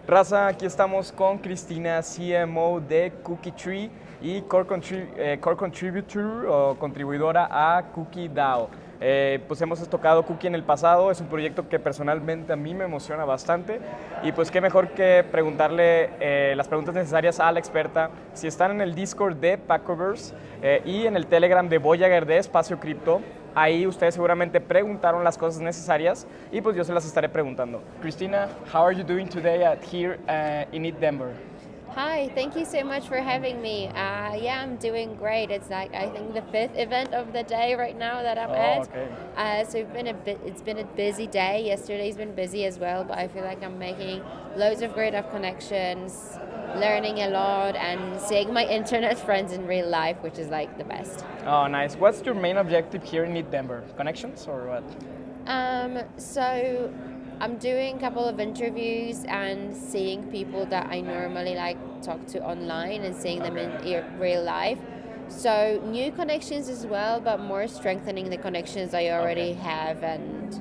Raza, aquí estamos con Krystyna, CMO de Cookie3 y core contributor o contribuidora a Cookie DAO. Pues hemos tocado Cookie en el pasado, es un proyecto que personalmente a mí me emociona bastante y pues qué mejor que preguntarle las preguntas necesarias a la experta. Si están en el Discord de Packoverse y en el Telegram de Voyager de Espacio Cripto, ahí ustedes seguramente preguntaron las cosas necesarias y pues yo se las estaré preguntando. Krystyna, how are you doing today here in Denver? Hi, thank you so much for having me. Yeah, I'm doing great. It's like I think the fifth event of the day right now that I'm at. Okay. So it's been a busy day. Yesterday's been busy as well, but I feel like I'm making loads of great up connections, learning a lot, and seeing my internet friends in real life, which is like the best. Oh, nice. What's your main objective here in Denver? Connections or what? So I'm doing a couple of interviews and seeing people that I normally like talk to online and seeing them in real life. So new connections as well, but more strengthening the connections I already have, and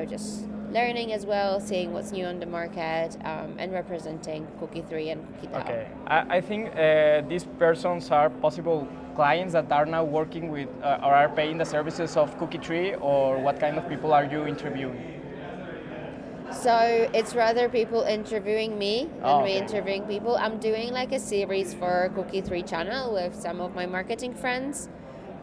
just learning as well, seeing what's new on the market, and representing Cookie3 and Cookie DAO. Okay. I think these persons are possible clients that are now working with or are paying the services of Cookie3, or what kind of people are you interviewing? So it's rather people interviewing me than me interviewing people. I'm doing like a series for Cookie3 channel with some of my marketing friends.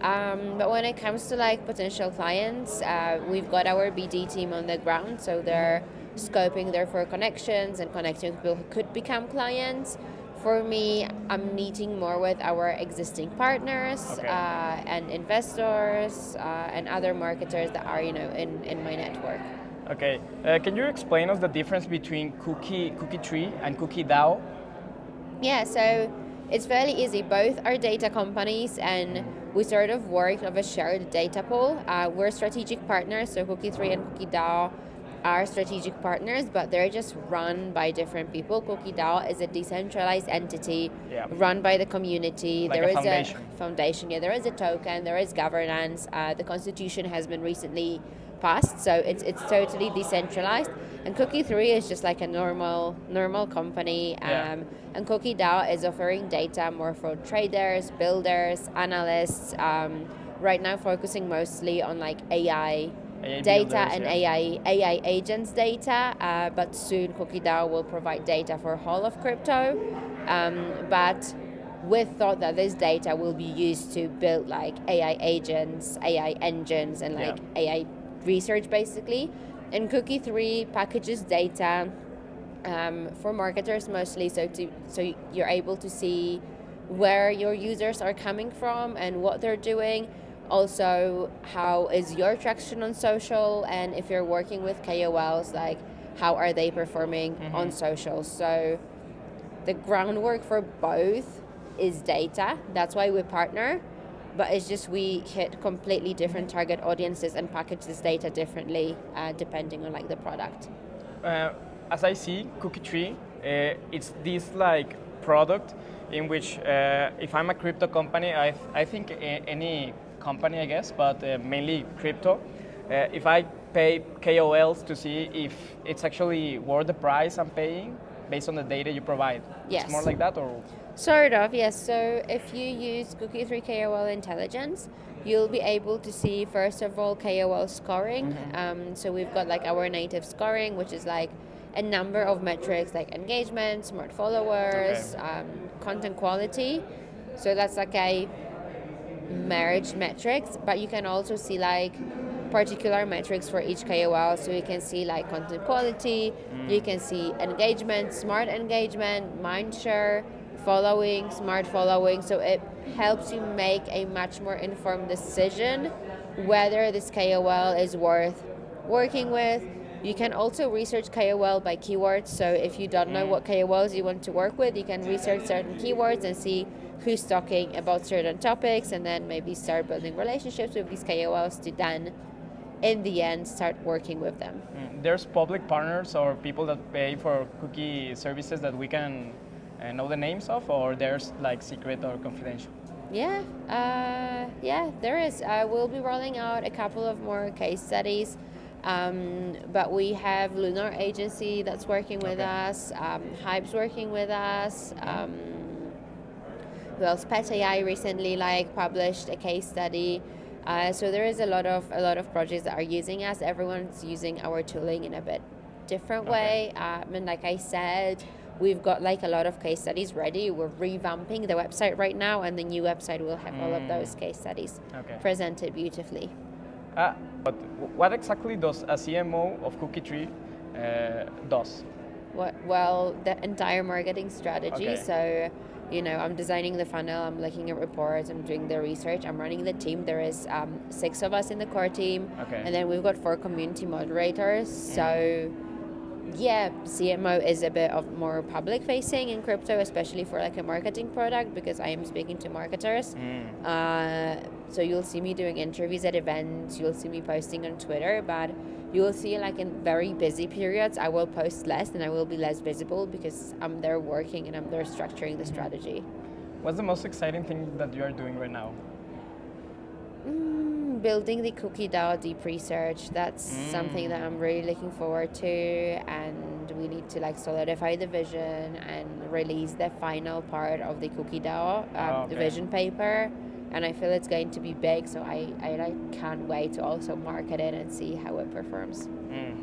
But when it comes to like potential clients, we've got our BD team on the ground, so they're scoping there for connections and connecting people who could become clients. For me, I'm meeting more with our existing partners and investors and other marketers that are in my network. Okay. Can you explain us the difference between Cookie3 and Cookie DAO? Yeah, so it's fairly easy. Both are data companies, and we sort of work of a shared data pool. We're strategic partners, so Cookie3 and Cookie DAO are strategic partners, but they're just run by different people. Cookie DAO is a decentralized entity run by the community. Like there a is foundation. a foundation, there is a token, there is governance. The constitution has been recently passed, so it's totally decentralized. And Cookie3 is just like a normal company, and Cookie DAO is offering data more for traders, builders, analysts. Right now, focusing mostly on like AI data builders, and AI agents data, but soon Cookie DAO will provide data for whole of crypto. But with thought that this data will be used to build like AI agents, AI engines, and like AI research basically. And Cookie3 packages data for marketers mostly, so you're able to see where your users are coming from and what they're doing. Also, how is your traction on social, and if you're working with KOLs, like how are they performing on social. So the groundwork for both is data. That's why we partner. But it's just we hit completely different target audiences and package this data differently depending on like the product. As I see, Cookie3, it's this like product in which if I'm a crypto company, I think any company, I guess, but mainly crypto, if I pay KOLs to see if it's actually worth the price I'm paying based on the data you provide. Yes. It's more like that, or? Sort of, yes. So if you use Cookie3 KOL intelligence, you'll be able to see, first of all, KOL scoring. So we've got like our native scoring, which is like a number of metrics like engagement, smart followers, content quality. So that's like a merged metrics, but you can also see like particular metrics for each KOL. So you can see like content quality, you can see engagement, smart engagement, Mindshare, following, smart following. So it helps you make a much more informed decision whether this KOL is worth working with. You can also research KOL by keywords. So if you don't know what KOLs you want to work with, you can research certain keywords and see who's talking about certain topics, and then maybe start building relationships with these KOLs to then, in the end, start working with them. There's public partners or people that pay for cookie services that we can know the names of, or there's like secret or confidential? Yeah, there is. We'll be rolling out a couple of more case studies But we have Lunar Agency that's working with us, Hype's working with us. Well, Pet AI recently published a case study. So there is a lot of projects that are using us. Everyone's using our tooling in a bit different way. And like I said, we've got a lot of case studies ready. We're revamping the website right now, and the new website will have all of those case studies presented beautifully. But what exactly does a CMO of Cookie3 does? Well, the entire marketing strategy. Okay. So, I'm designing the funnel, I'm looking at reports, I'm doing the research, I'm running the team. There is 6 of us in the core team, and then we've got 4 community moderators. So, yeah, CMO is a bit of more public facing in crypto, especially for a marketing product, because I am speaking to marketers. So you'll see me doing interviews at events, you'll see me posting on Twitter, but you will see in very busy periods I will post less and I will be less visible because I'm there working and I'm there structuring the strategy. What's the most exciting thing that you are doing right now? Building the Cookie DAO deep research. That's something that I'm really looking forward to, and we need to solidify the vision and release the final part of the Cookie DAO vision paper. And I feel it's going to be big, so I can't wait to also market it and see how it performs.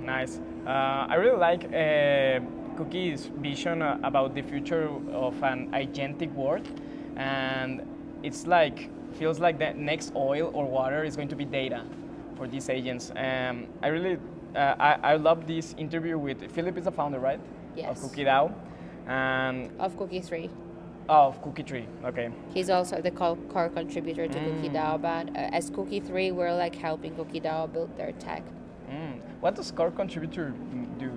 Nice. I really like Cookie's vision about the future of an agentic world, and it's feels like the next oil or water is going to be data for these agents. I really I love this interview with Philip. Is the founder, right? Yes. Of Cookie DAO, and of Cookie3. Of Cookie3, okay. He's also the core contributor to Cookie DAO, but as Cookie3, we're helping Cookie DAO build their tech. What does core contributor do?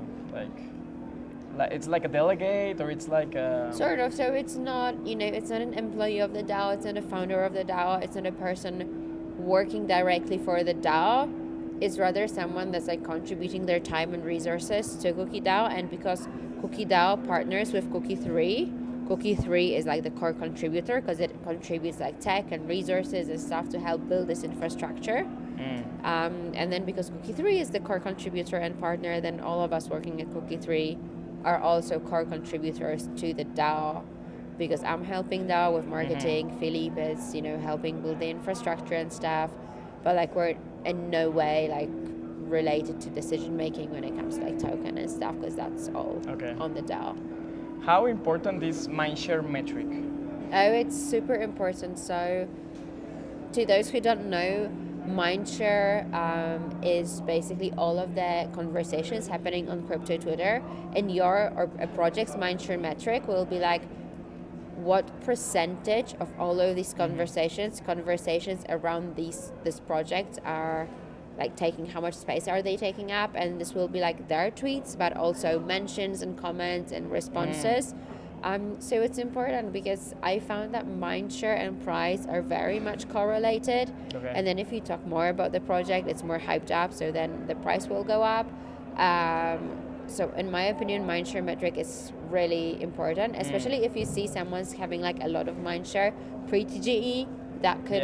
It's like a delegate, or it's like a... Sort of. So it's not, it's not an employee of the DAO. It's not a founder of the DAO. It's not a person working directly for the DAO. It's rather someone that's contributing their time and resources to Cookie DAO. And because Cookie DAO partners with Cookie3, Cookie3 is the core contributor because it contributes tech and resources and stuff to help build this infrastructure. And then because Cookie3 is the core contributor and partner, then all of us working at Cookie3 are also core contributors to the DAO, because I'm helping DAO with marketing. Philippe is, helping build the infrastructure and stuff, but we're in no way related to decision making when it comes to token and stuff, because that's all on the DAO. How important is Mindshare metric? Oh, it's super important. So, to those who don't know, Mindshare is basically all of the conversations happening on crypto Twitter, and your or a project's Mindshare metric will be what percentage of all of these conversations around this project are taking, how much space are they taking up, and this will be their tweets, but also mentions and comments and responses. So it's important because I found that Mindshare and price are very much correlated. And then if you talk more about the project, it's more hyped up, so then the price will go up. So in my opinion, Mindshare metric is really important, especially if you see someone's having a lot of Mindshare pre-TGE, that could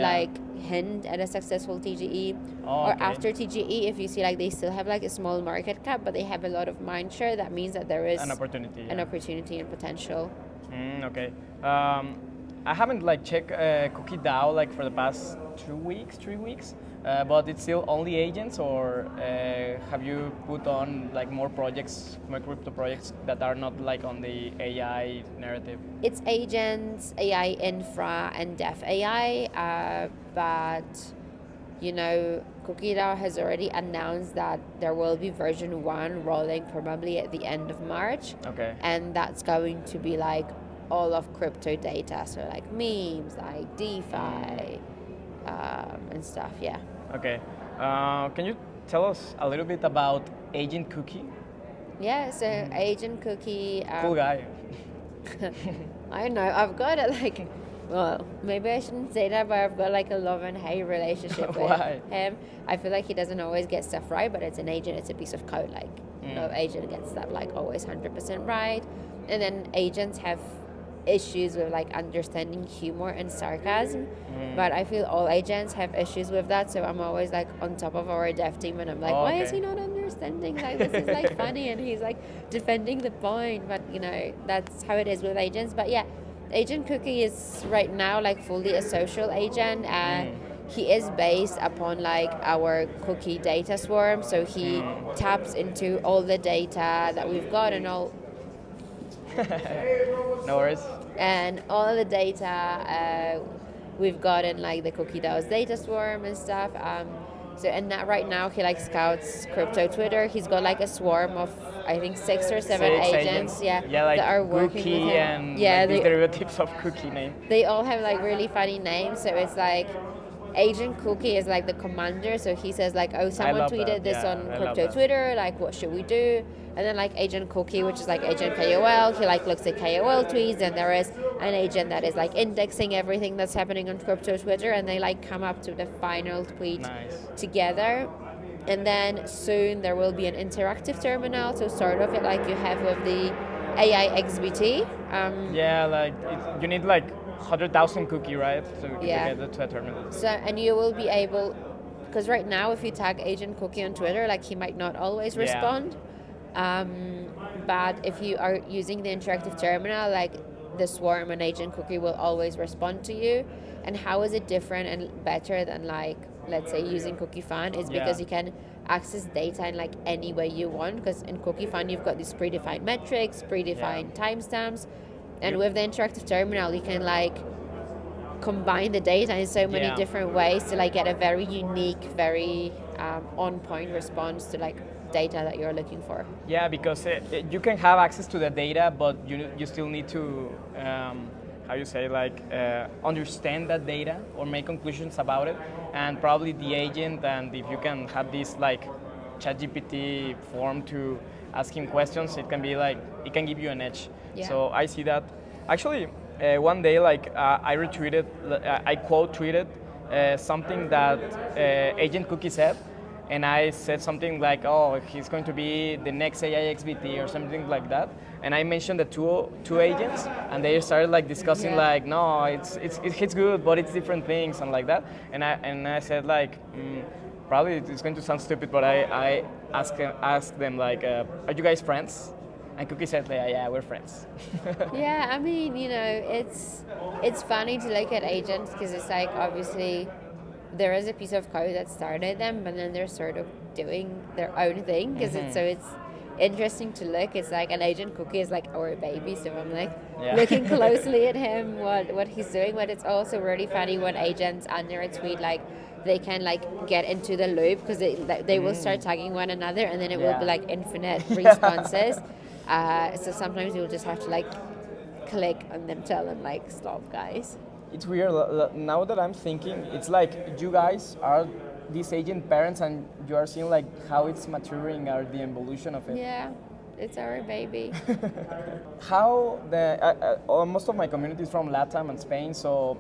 hint at a successful TGE. Or after TGE, if you see they still have a small market cap, but they have a lot of Mindshare, that means that there is an opportunity and potential. Okay. I haven't checked Cookie DAO for the past 3 weeks, but it's still only agents, or have you put on more projects, more crypto projects that are not on the AI narrative? It's agents, AI infra, and dev AI, but Cookie DAO has already announced that there will be version 1 rolling probably at the end of March. And that's going to be all of crypto data, so memes, DeFi, and stuff, yeah. Okay. Can you tell us a little bit about Agent Cookie? Yeah, so Agent Cookie... cool guy. I know, I've got well, maybe I shouldn't say that, but I've got a love and hate relationship with him. I feel he doesn't always get stuff right, but it's an agent, it's a piece of code. No agent gets that always 100% right. And then agents have issues with like understanding humor and sarcasm, but I feel all agents have issues with that, so I'm always like on top of our dev team and I'm like, why is he not understanding, like this is like funny, and he's like defending the point, but you know, that's how it is with agents. But yeah, Agent Cookie is right now like fully a social agent, and he is based upon like our cookie data swarm, so he taps into all the data that we've got and all No worries. and all of the data we've gotten like the Cookie DAO's data swarm and stuff. So and that right now he like scouts crypto Twitter. He's got like a swarm of I think 6 or 7 agents, like that are working Cookie with him. And like these derivatives of Cookie name. They all have like really funny names. So it's like Agent Cookie is like the commander, so he says like, oh, someone tweeted this on crypto Twitter, like what should we do? And then like Agent Cookie, which is like Agent KOL, he like looks at KOL tweets, and there is an agent that is like indexing everything that's happening on crypto Twitter, and they like come up to the final tweet together. And then soon there will be an interactive terminal, so sort of it like you have with the AI XBT. You need like 100,000 cookie, right? So you can get it to a terminal. So, and you will be able, because right now if you tag Agent Cookie on Twitter, like he might not always respond. But if you are using the interactive terminal, like the swarm and Agent Cookie will always respond to you. And how is it different and better than like, let's say using Cookie Fun is because you can access data in like any way you want, because in Cookie Fun you've got these predefined metrics, predefined timestamps. And with the interactive terminal, you can like combine the data in so many different ways to like get a very unique, very on-point response to like data that you're looking for. Yeah, because you can have access to the data, but you still need to, understand that data or make conclusions about it. And probably the agent, and if you can have this like ChatGPT form to ask him questions, it can be like, it can give you an edge. Yeah. So I see that. Actually, one day, I retweeted, I quote tweeted something that Agent Cookie said, and I said something like, "Oh, he's going to be the next AI XBT" or something like that. And I mentioned the two agents, and they started like discussing like, "No, it's good, but it's different things," and like that. And I said like. Probably it's going to sound stupid, but I asked them like, are you guys friends? And Cookie said, yeah, we're friends. Yeah, I mean, you know, it's funny to look at agents because it's like obviously there is a piece of code that started them, but then they're sort of doing their own thing because it's interesting to look. It's like an Agent Cookie is like our baby, so I'm like looking closely at him, what he's doing. But it's also really funny when agents under a tweet like. They can like get into the loop because they will start tagging one another, and then it will be like infinite responses. So sometimes you'll just have to like click on them, tell them like stop, guys. It's weird now that I'm thinking. It's like you guys are these agent parents, and you are seeing like how it's maturing or the evolution of it. Yeah. It's our baby. How most of my community is from LATAM and Spain, so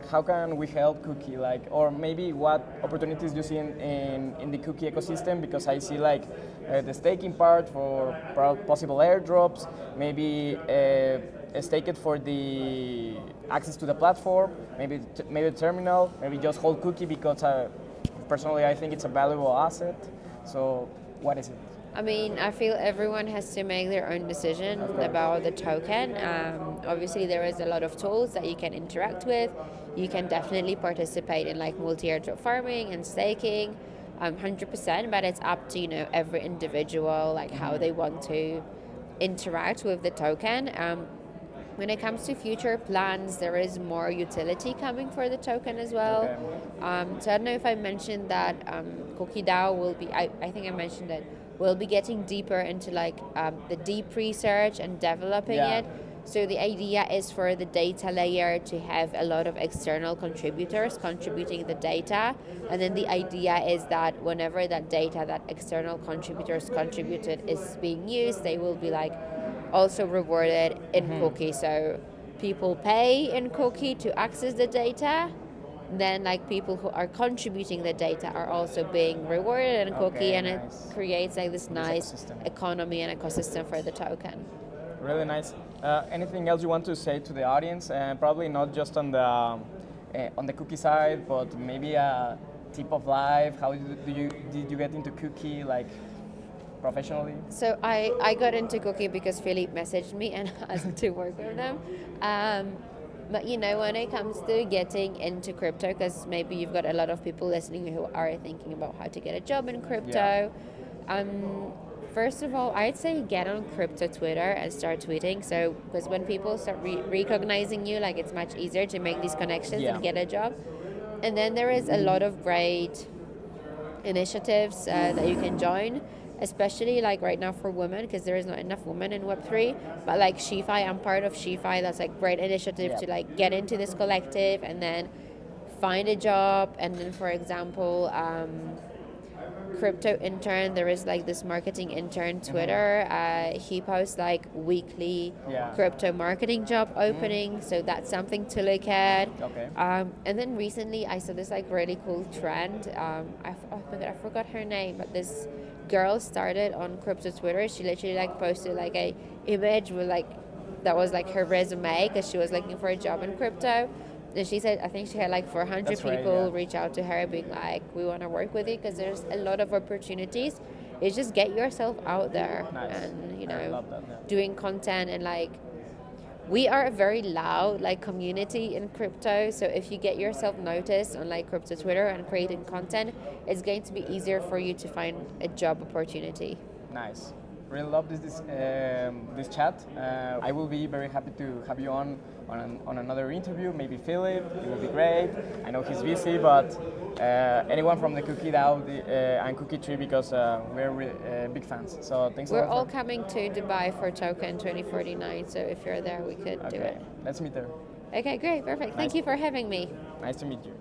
how can we help Cookie? Like, or maybe what opportunities do you see in the Cookie ecosystem? Because I see like the staking part for possible airdrops, maybe stake it for the access to the platform, maybe the terminal, maybe just hold Cookie because personally I think it's a valuable asset. So what is it? I mean, I feel everyone has to make their own decision about the token. Obviously, there is a lot of tools that you can interact with. You can definitely participate in like multi-airdrop farming and staking, 100%. But it's up to every individual like how they want to interact with the token. When it comes to future plans, there is more utility coming for the token as well. So I don't know if I mentioned that Cookie DAO will be. I think I mentioned it. We'll be getting deeper into like the deep research and developing it. So the idea is for the data layer to have a lot of external contributors contributing the data. And then the idea is that whenever that data that external contributors contributed is being used, they will be like also rewarded in Cookie. So people pay in Cookie to access the data. Then like people who are contributing the data are also being rewarded in Cookie, and it creates like this nice economy and ecosystem for the token. really nice. Anything else you want to say to the audience? Probably not just on the cookie side, but maybe a tip of life. How did you get into cookie, like professionally? So I got into Cookie because Philippe messaged me and asked to work with them. But you know, when it comes to getting into crypto, because maybe you've got a lot of people listening who are thinking about how to get a job in crypto. First of all, I'd say get on crypto Twitter and start tweeting. So, because when people start recognizing you, like it's much easier to make these connections and get a job. And then there is a lot of great initiatives that you can join, especially like right now for women, because there is not enough women in Web3. But like SheFi, I'm part of SheFi. That's like great initiative to like get into this collective and then find a job. And then, for example, Crypto intern, there is like this marketing intern Twitter. He posts like weekly crypto marketing job openings, so that's something to look at. And then recently I saw this like really cool trend. I forgot her name, but this girl started on crypto Twitter. She literally like posted like a image with like that was like her resume because she was looking for a job in crypto. And she said, I think she had like 400 people reach out to her being like, we want to work with you because there's a lot of opportunities. It's just get yourself out there and, you know, doing content. And like, we are a very loud like community in crypto. So if you get yourself noticed on like crypto Twitter and creating content, it's going to be easier for you to find a job opportunity. Nice. Really love this chat. I will be very happy to have you on another interview. Maybe Philip, it will be great. I know he's busy, but anyone from the Cookie DAO and Cookie3 because we're big fans. So thanks. We're all coming to Dubai for Token 2049. So if you're there, we could do it. Let's meet there. Okay, great, perfect. Thank you for having me. Nice to meet you.